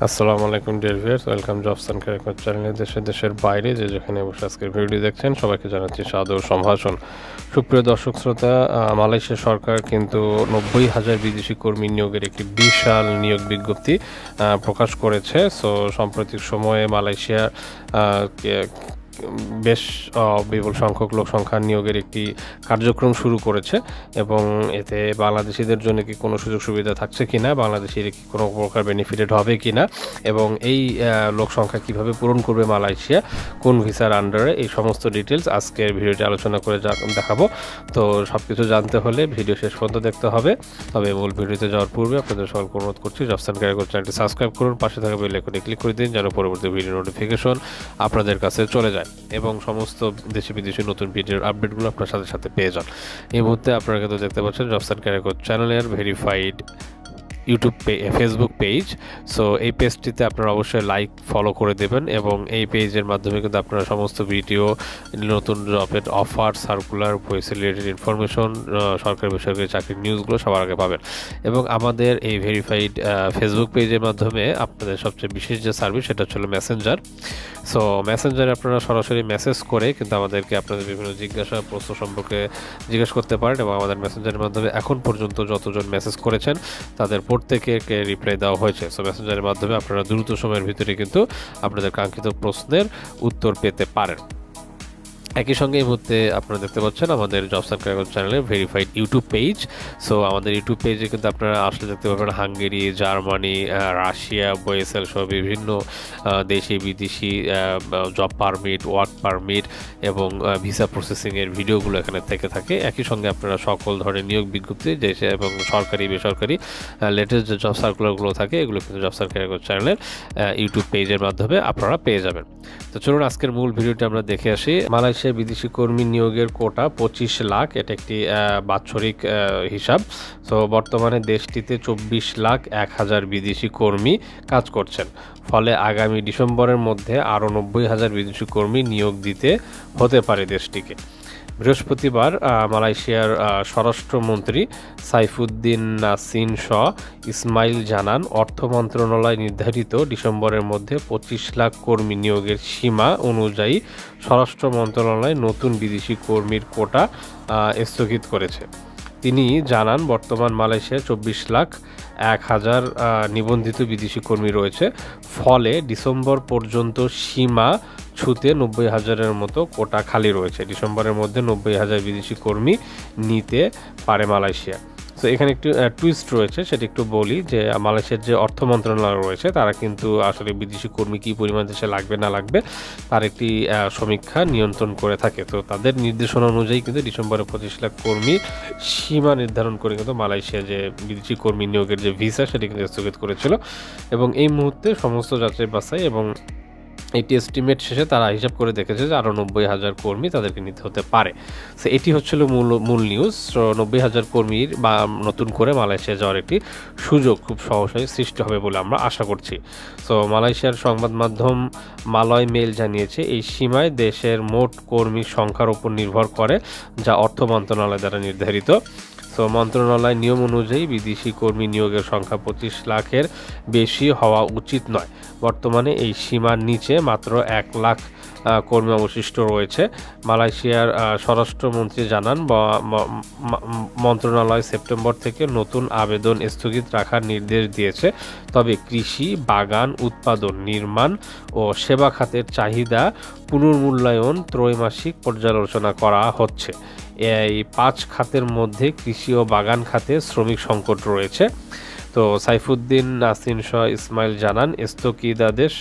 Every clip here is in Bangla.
আসসালামু আলাইকুম dear viewers, welcome jobs and career চ্যানেলে দেশের বাইরে যেখানে বসে আজকের ভিডিওটি দেখছেন সবাইকে জানাচ্ছি সাদর সম্ভাষণ। সুপ্রিয় দর্শক শ্রোতা, মালয়েশিয়া সরকার কিন্তু 90,000 বিদেশি কর্মী নিয়োগের একটি বিশাল নিয়োগ বিজ্ঞপ্তি প্রকাশ করেছে। সো সাম্প্রতিক সময়ে মালয়েশিয়া বেশ বিপুল সংখ্যক লোক সংখ্যা নিয়োগের একটি কার্যক্রম শুরু করেছে এবং এতে বাংলাদেশিদের জন্য কি কোনো সুযোগ সুবিধা থাকছে কিনা, বাংলাদেশির কি কোনো প্রকার বেনিফিটেড হবে কিনা এবং এই লোক সংখ্যা কীভাবে পূরণ করবে মালয়েশিয়া, কোন ভিসার আন্ডারে, এই সমস্ত ডিটেলস আজকের ভিডিওটি আলোচনা করে দেখাবো। তো সব কিছু জানতে হলে ভিডিও শেষ পর্যন্ত দেখতে হবে। তবে মূল ভিডিওতে যাওয়ার পূর্বে আপনাদের সকলকে অনুরোধ করছি জবস অ্যান্ড ক্যারিয়ার চ্যানেলটি সাবস্ক্রাইব করুন, পাশে থাকা বেল আইকনে ক্লিক করে দিন যেন পরবর্তী ভিডিও নোটিফিকেশন আপনাদের কাছে চলে যায় এবং সমস্ত দেশি বিদেশি নতুন ভিডিওর আপডেটগুলো আপনার সাথে সাথে পেয়ে যান। এই মুহূর্তে আপনারা কিন্তু দেখতে পাচ্ছেন জবস অ্যান্ড ক্যারিয়ার চ্যানেলের ভেরিফাইড ফেসবুক পেজ। সো এই পেজটিতে আপনারা অবশ্যই লাইক ফলো করে দেবেন এবং এই পেজের মাধ্যমে কিন্তু আপনারা সমস্ত ভিডিও, নতুন জবের offer, circular, voice related information, সরকারি বেসরকারি চাকরির নিউজগুলো সবার আগে পাবেন। এবং আমাদের এই ভেরিফাইড ফেসবুক পেজের মাধ্যমে আপনাদের সবচেয়ে বিশেষ যে সার্ভিস সেটা হচ্ছে মেসেঞ্জার। সো মেসেঞ্জারে আপনারা সরাসরি মেসেজ করে কিন্তু আমাদেরকে আপনাদের বিভিন্ন জিজ্ঞাসা প্রশ্ন সম্পর্কে জিজ্ঞেস করতে পারেন এবং আমাদের মেসেঞ্জারের মাধ্যমে এখন পর্যন্ত যতজন মেসেজ করেছেন তাদের প্রত্যেকে রিপ্লাই দেওয়া হয়েছে। সো মেসেঞ্জারের মাধ্যমে আপনারা দ্রুত সময়ের ভিতরে কিন্তু আপনাদের কাঙ্ক্ষিত প্রশ্নের উত্তর পেতে পারেন। একই সঙ্গে এই মুহূর্তে আপনারা দেখতে পাচ্ছেন আমাদের জবস অ্যান্ড ক্যারিয়ার চ্যানেলের ভেরিফাইড ইউটিউব পেজ। সো আমাদের ইউটিউব পেজে কিন্তু আপনারা আসলে দেখতে পাবেন হাঙ্গেরি, জার্মানি, রাশিয়া, ওয়েসেল সহ বিভিন্ন দেশি বিদেশি জব পারমিট, ওয়ার্ক পারমিট এবং ভিসা প্রসেসিংয়ের ভিডিওগুলো এখানে থেকে থাকে। একই সঙ্গে আপনারা সকল ধরনের নিয়োগ বিজ্ঞপ্তি দেশে এবং সরকারি বেসরকারি লেটেস্ট যে জব সার্কুলারগুলো থাকে এগুলো কিন্তু জবস অ্যান্ড ক্যারিয়ার চ্যানেলের ইউটিউব পেজের মাধ্যমে আপনারা পেয়ে যাবেন। তো চলুন আজকের মূল ভিডিওটি আমরা দেখে আসি। মালয়েশিয়া বিদেশি কর্মী নিয়োগের কোটা 25 লাখ, এটা একটি বাৎসরিক হিসাব। সো বর্তমানে দেশটিতে 24,01,000 বিদেশি কর্মী কাজ করছেন, ফলে আগামী ডিসেম্বরের মধ্যে আরও 90,000 বিদেশি কর্মী নিয়োগ দিতে হতে পারে দেশটিকে। বৃহস্পতিবার মালয়েশিয়ার স্বরাষ্ট্রমন্ত্রী সাইফুদ্দিন নাসিন ইসমাইল জানান, অর্থ মন্ত্রণালয় নির্ধারিত ডিসেম্বরের মধ্যে 25 লাখ কর্মী নিয়োগের সীমা অনুযায়ী স্বরাষ্ট্র মন্ত্রণালয় নতুন বিদেশি কর্মীর কোটা স্থগিত করেছে। তিনি জানান, বর্তমান মালয়েশিয়ায় 24,01,000 নিবন্ধিত বিদেশি কর্মী রয়েছে, ফলে ডিসেম্বর পর্যন্ত সীমা ছুতে 90,000-এর মতো কোটা খালি রয়েছে। ডিসেম্বরের মধ্যে 90,000 বিদেশি কর্মী নিতে পারে মালয়েশিয়া। সো এখানে একটু টুইস্ট রয়েছে, সেটা একটু বলি যে মালয়েশিয়ার যে অর্থ মন্ত্রণালয় রয়েছে তারা কিন্তু আসলে বিদেশি কর্মী কী পরিমাণ দেশে লাগবে না লাগবে তার একটি সমীক্ষা নিয়ন্ত্রণ করে থাকে। তো তাদের নির্দেশনা অনুযায়ী কিন্তু ডিসেম্বরে 25 লাখ কর্মী সীমা নির্ধারণ করে কিন্তু মালয়েশিয়া যে বিদেশি কর্মী নিয়োগের যে ভিসা সেটি কিন্তু স্থগিত করেছিল এবং এই মুহূর্তে সমস্ত যাচাই বাছাই এবং এটি এস্টিমেট শেষে তারা হিসাব করে দেখেছে যে আরও 90,000 কর্মী তাদেরকে নিতে হতে পারে। সো এটি হচ্ছিল মূল নিউজ। 90,000 কর্মীর বা নতুন করে মালয়েশিয়া যাওয়ার একটি সুযোগ খুব সহজেই সৃষ্টি হবে বলে আমরা আশা করছি। সো মালয়েশিয়ার সংবাদ মাধ্যম মালয় মেল জানিয়েছে, এই সীমায় দেশের মোট কর্মীর সংখ্যার উপর নির্ভর করে, যা অর্থ মন্ত্রণালয় দ্বারা নির্ধারিত। তো মন্ত্রণালয় নিয়ম অনুযায়ী বিদেশি কর্মী নিয়োগের সংখ্যা 25 লাখের বেশি হওয়া উচিত নয়। বর্তমানে এই সীমার নিচে মাত্র 1 লাখ কর্মী অবশিষ্ট রয়েছে। মালয়েশিয়ার স্বরাষ্ট্রমন্ত্রী জানান, মন্ত্রণালয় সেপ্টেম্বর থেকে নতুন আবেদন স্থগিত রাখার নির্দেশ দিয়েছে, তবে কৃষি, বাগান, উৎপাদন, নির্মাণ ও সেবা খাতের চাহিদা পুনর্মূল্যায়ন ত্রৈমাসিক পর্যালোচনা করা হচ্ছে। এই 5 খাতের মধ্যে কৃষি ও বাগান খাতে শ্রমিক সংকট রয়েছে। তো সাইফুদ্দিন নাসিন ইসমাইল জানান, স্থগিতাদেশ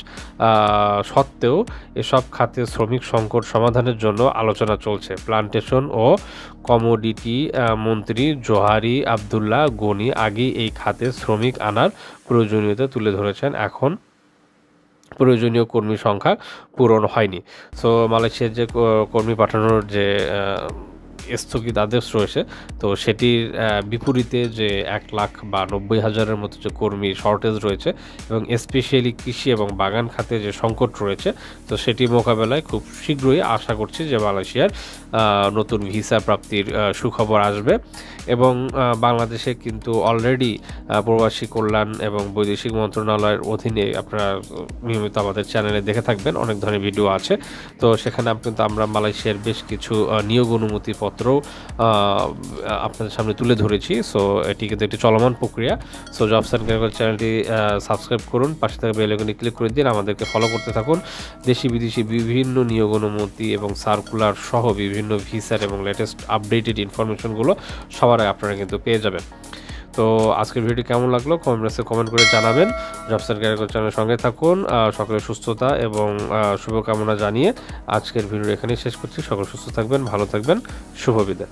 সত্ত্বেও এসব খাতে শ্রমিক সংকট সমাধানের জন্য আলোচনা চলছে। প্লান্টেশন ও কমোডিটি মন্ত্রী জোহারি আবদুল্লাহ গনি আগেই এই খাতে শ্রমিক আনার প্রয়োজনীয়তা তুলে ধরেছেন, এখন প্রয়োজনীয় কর্মী সংখ্যা পূরণ হয়নি। সো মালয়েশিয়ার যে কর্মী পাঠানোর যে স্থগিতাদেশ রয়েছে, তো সেটির বিপরীতে যে 1 লাখ বা 90,000-এর মতো যে কর্মী শর্টেজ রয়েছে এবং স্পেশালি কৃষি এবং বাগান খাতে যে সংকট রয়েছে, তো সেটি মোকাবেলায় খুব শীঘ্রই আশা করছি যে মালয়েশিয়ার নতুন ভিসা প্রাপ্তির সুখবর আসবে। এবং বাংলাদেশে কিন্তু অলরেডি প্রবাসী কল্যাণ এবং বৈদেশিক মন্ত্রণালয়ের অধীনে আপনারা নিয়মিত আমাদের চ্যানেলে দেখে থাকবেন, অনেক ধরনের ভিডিও আছে। তো সেখানে কিন্তু আমরা মালয়েশিয়ার বেশ কিছু নিয়োগ অনুমতিপত্রও আপনাদের সামনে তুলে ধরেছি। সো এটি কিন্তু একটি চলমান প্রক্রিয়া। সো জবস অ্যান্ড ক্যারিয়ার চ্যানেলটি সাবস্ক্রাইব করুন, পাশে থাকা বেল আইকনে ক্লিক করে দিন, আমাদেরকে ফলো করতে থাকুন। দেশি বিদেশি বিভিন্ন নিয়োগ অনুমতি এবং সার্কুলার সহ বিভিন্ন ভিসার এবং লেটেস্ট আপডেটেড ইনফরমেশনগুলো সবার আগে আপনারা কিন্তু পেয়ে যাবেন। তো আজকের ভিডিওটি কেমন লাগলো কমেন্ট করে জানাবেন। জবস অ্যান্ড ক্যারিয়ার চ্যানেলের সঙ্গে থাকুন। সকলের সুস্থতা এবং শুভকামনা জানিয়ে আজকের ভিডিও এখানেই শেষ করছি। সকলে সুস্থ থাকবেন, ভালো থাকবেন, শুভ বিদায়।